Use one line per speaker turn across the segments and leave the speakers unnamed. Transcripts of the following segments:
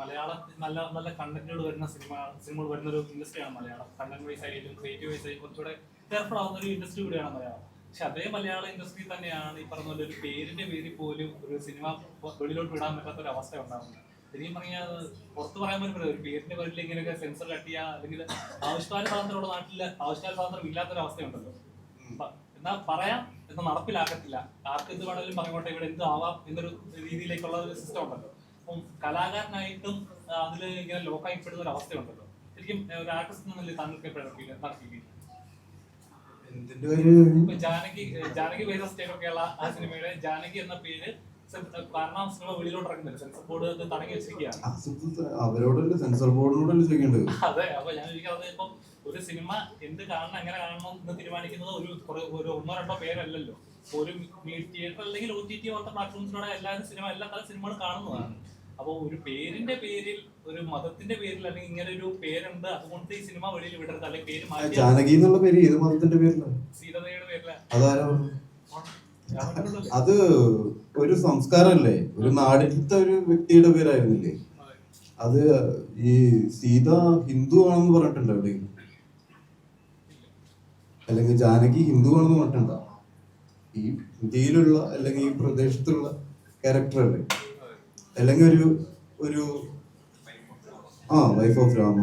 മലയാളത്തിൽ നല്ല നല്ല കണ്ടന്റുകൾ വരുന്ന സിനിമകൾ വരുന്ന ഒരു ഇൻഡസ്ട്രിയാണ് മലയാളം. കണ്ടന്റ് വൈസ് ആയാലും ക്രിയേറ്റീവ് വൈസ് ആയാലും കുറച്ചുകൂടെ കെയർഫുൾ ആവുന്ന ഒരു ഇൻഡസ്ട്രി കൂടിയാണ് മലയാളം. പക്ഷെ അതേ മലയാള ഇൻഡസ്ട്രി തന്നെയാണ് ഈ പറഞ്ഞ പോലെ ഒരു പേരിന്റെ പേരിൽ പോലും ഒരു സിനിമ വെളിയിലോട്ട് വിടാൻ പറ്റാത്ത ഒരു അവസ്ഥ ഉണ്ടാകുന്നത്. ശരിക്കും പറഞ്ഞാൽ പുറത്ത് പറയാൻ പറ്റും ഒരു പേരിന്റെ പേരിൽ ഇങ്ങനെയൊക്കെ സെൻസർ കട്ട് ചെയ്യുക, അല്ലെങ്കിൽ ആവിഷ്കാര സ്വാതന്ത്ര്യമുള്ള നാട്ടില് ആവിഷ്കാര സ്വാതന്ത്ര്യം ഇല്ലാത്തൊരു അവസ്ഥയുണ്ടല്ലോ. എന്നാ പറയാം എന്ന് നടപ്പിലാക്കത്തില്ല. ആർക്ക് എന്ത് വേണമെങ്കിലും പറഞ്ഞോട്ടെ, ഇവിടെ എന്ത് ആവാം എന്നൊരു രീതിയിലേക്കുള്ള ഒരു സിസ്റ്റം ഉണ്ടല്ലോ. അപ്പം കലാകാരനായിട്ടും അതിൽ ഇങ്ങനെ ലോക്കായിപ്പെടുന്ന ഒരു അവസ്ഥയുണ്ടല്ലോ. ശരിക്കും ഒരു ആർട്ടിസ്റ്റ് എന്നല്ലേ താങ്കൾക്ക് എപ്പോഴും ജാനകി വേദ സ്റ്റേറ്റ് ഒക്കെയുള്ള ആ സിനിമയുടെ ജാനകി എന്ന പേര് കാരണം സിനിമ വെളിയിലോട്ട് ഇറങ്ങുന്നില്ല, സെൻസർ ബോർഡ് തടങ്ങി വെച്ചിരിക്കുകയാണ്. അതെ, അപ്പൊ ഞാൻ ചോദിക്കാതെ ഇപ്പം ഒരു സിനിമ എന്ത് കാണണം എങ്ങനെ കാണണം എന്ന് തീരുമാനിക്കുന്നത് ഒരു ഒന്നോ രണ്ടോ പേരല്ലല്ലോ. ഒരു തിയേറ്റർ അല്ലെങ്കിൽ OTT പോലത്തെ പ്ലാറ്റ്ഫോംസിലൂടെ എല്ലാവരും എല്ലാ തരം സിനിമകളും കാണുന്നതാണ്. അപ്പൊ ഒരു പേരിന്റെ പേരിൽ, ഒരു മതത്തിന്റെ പേരിൽ അല്ലെങ്കിൽ ഇങ്ങനെ ഒരു പേരുണ്ട് അതുകൊണ്ട് ഈ സിനിമ വെളിയിൽ വിടരുത്, അല്ലെങ്കിൽ പേര് മാറ്റി. ജാനകി എന്നുള്ള പേര് ഏത് മതത്തിന്റെ പേരിലാണ്? സീതയുടെ പേരിലാണ്. അത് ഒരു സംസ്കാരമല്ലേ, ഒരു നാടിന്റെ ഒരു വ്യക്തിയുടെ പേരായിരുന്നില്ലേ അത്? ഈ സീത ഹിന്ദു ആണെന്ന് പറഞ്ഞിട്ടുണ്ടോ എവിടെയെങ്കിലും? അല്ലെങ്കിൽ ജാനകി ഹിന്ദു ആണെന്ന് പറഞ്ഞിട്ടുണ്ടോ? ഈ ഇന്ത്യയിലുള്ള അല്ലെങ്കിൽ ഈ പ്രദേശത്തുള്ള ക്യാരക്ടർ അല്ലേ? അല്ലെങ്കിൽ ഒരു വൈഫ് ഓഫ് രാമ.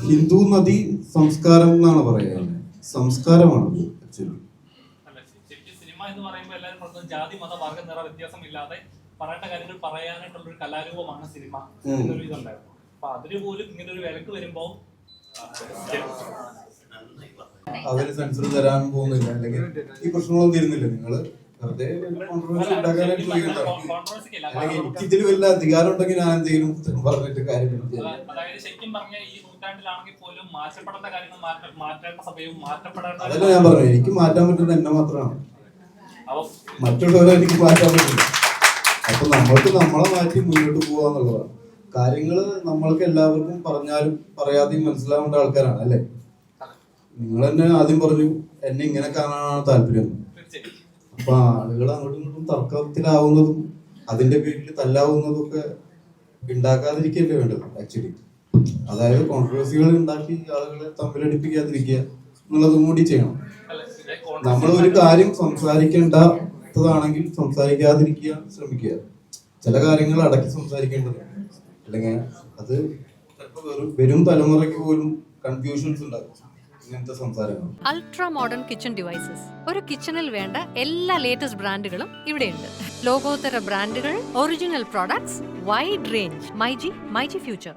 ഹിന്ദു നദി സംസ്കാരം എന്നാണ് പറയുന്നത്, സംസ്കാരമാണ് ആക്ച്വലി. എന്ന് പറയുമ്പോൾ എല്ലാവരും പറഞ്ഞത് ജാതി മത വർഗ നിറ വ്യത്യാസമില്ലാതെ പറയേണ്ട കാര്യങ്ങൾ പറയാനായിട്ടുള്ള ഒരു കലാരൂപമാണ് സിനിമ എന്നൊരു ഇതുണ്ടായിരുന്നു. അപ്പൊ അതിന് പോലും ഇങ്ങനെ ഒരു വിലക്ക് വരുമ്പോ
അവര് സെൻസർ തരാൻ പോകുന്നില്ല, അല്ലെങ്കിൽ ഈ പ്രശ്നങ്ങളൊന്നും തീരുന്നില്ല. നിങ്ങള് വെറുതെ എനിക്കിതിൽ വല്ല അധികാരം ഉണ്ടെങ്കിൽ ഞാൻ എന്തെങ്കിലും പറഞ്ഞിട്ട് കാര്യമില്ല.
അതായത് ശരിക്കും പറഞ്ഞ ഈ നൂറ്റാണ്ടിലാണെങ്കിൽ പോലും മാറ്റപ്പെടേണ്ട കാര്യങ്ങൾ മാറ്റേണ്ട സമയവും മാറ്റപ്പെടേണ്ട.
അതല്ല ഞാൻ പറഞ്ഞു, എനിക്ക് മാറ്റാൻ പറ്റുന്നത് എന്നെ മാത്രമാണ്, മറ്റുള്ളവരെ എനിക്ക് മാറ്റാൻ പറ്റില്ല. അപ്പൊ നമ്മൾക്ക് നമ്മളെ മാറ്റി മുന്നോട്ട് പോവാന്നുള്ളതാണ്. കാര്യങ്ങള് നമ്മൾക്ക് എല്ലാവർക്കും പറഞ്ഞാലും പറയാതെയും മനസ്സിലാവേണ്ട ആൾക്കാരാണ് അല്ലേ? നിങ്ങൾ തന്നെ ആദ്യം പറഞ്ഞു എന്നെ ഇങ്ങനെ കാണാനാണ് താല്പര്യം. അപ്പൊ ആളുകൾ അങ്ങോട്ടും ഇങ്ങോട്ടും തർക്കത്തിലാവുന്നതും അതിന്റെ പേരിൽ തല്ലാവുന്നതും ഒക്കെ ഉണ്ടാക്കാതിരിക്കല്ലേ വേണ്ടത് ആക്ച്വലി. അതായത് കോൺട്രവേഴ്സികൾ ഉണ്ടാക്കി ആളുകളെ തമ്മിലടിപ്പിക്കാതിരിക്കുക എന്നുള്ളതും കൂടി ചെയ്യണം. നമ്മൾ ഒരു കാര്യം സംസാരിക്കേണ്ടതാണെങ്കിൽ സംസാരിക്കാതിരിക്കുക ശ്രമിക്കുക. ചില കാര്യങ്ങൾ അടക്കി സംസാരിക്കേണ്ടത്, അല്ലെങ്കിൽ അത് ചിലപ്പോൾ വരും തലമുറയ്ക്ക് പോലും കൺഫ്യൂഷൻസ് ഉണ്ടാകും ഇങ്ങനത്തെ സംസാരങ്ങൾ.
Ultra modern kitchen devices. ഒരു കിച്ചണിൽ വേണ്ട എല്ലാ ലേറ്റസ്റ്റ് ബ്രാൻഡുകളും ഇവിടെയുണ്ട്. ലോകോത്തര ബ്രാൻഡുകൾ, original products, wide range. MyG future.